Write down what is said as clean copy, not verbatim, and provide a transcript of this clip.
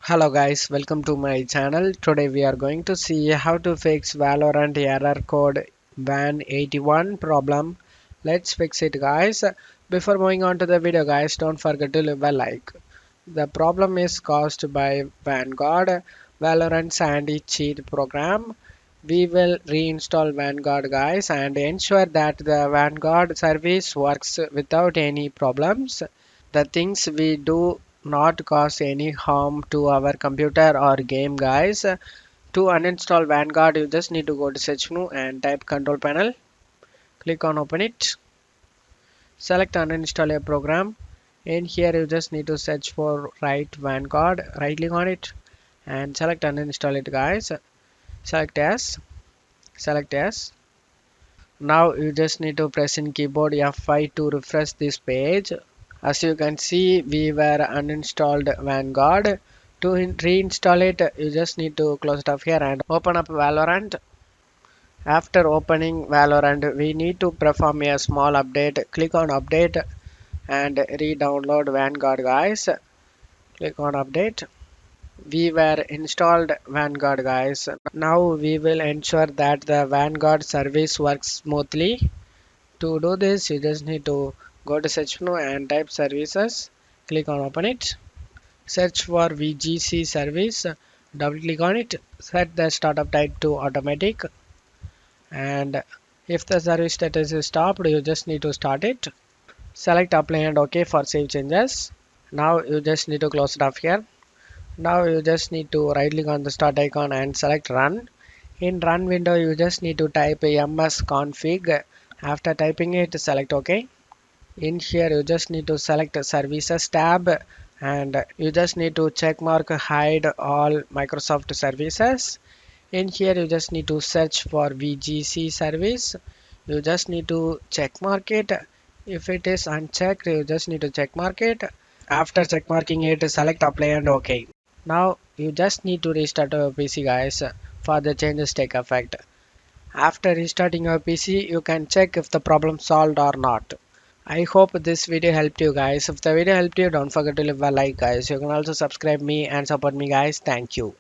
Hello guys, welcome to my channel. Today we are going to see how to fix Valorant error code WAN81 problem. Let's fix it guys. Before moving on to the video guys, don't forget to leave a like. The problem is caused by Vanguard Valorant anti-cheat program. We will reinstall Vanguard guys and ensure that the Vanguard service works without any problems. The things we do not cause any harm to our computer or game guys. To uninstall Vanguard, you just need to go to search menu and type control panel. Click on open it. Select uninstall a program. In here you just need to search for write Vanguard. Right click on it and select uninstall it guys. Select yes. Select yes. Now you just need to press in keyboard F5 to refresh this page. As you can see, we were uninstalled Vanguard. To reinstall it, you just need to close it off here and open up Valorant. After opening Valorant, we need to perform a small update. Click on update and re-download Vanguard guys. Click on update. We were installed Vanguard guys. Now we will ensure that the Vanguard service works smoothly. To do this, you just need to go to search menu and type services. Click on open it. Search for VGC service. Double click on it. Set the startup type to automatic. And if the service status is stopped, you just need to start it. Select apply and OK for save changes. Now you just need to close it off here. Now you just need to right click on the start icon and select run. In run window, you just need to type msconfig. After typing it, select OK. In here, you just need to select services tab and you just need to check mark hide all Microsoft services. In here, you just need to search for VGC service. You just need to check mark it. If it is unchecked, you just need to check mark it. After check marking it, select apply and OK. Now you just need to restart your PC guys for the changes take effect. After restarting your PC, you can check if the problem solved or not. I hope this video helped you guys. If the video helped you, don't forget to leave a like guys. You can also subscribe me and support me guys. Thank you.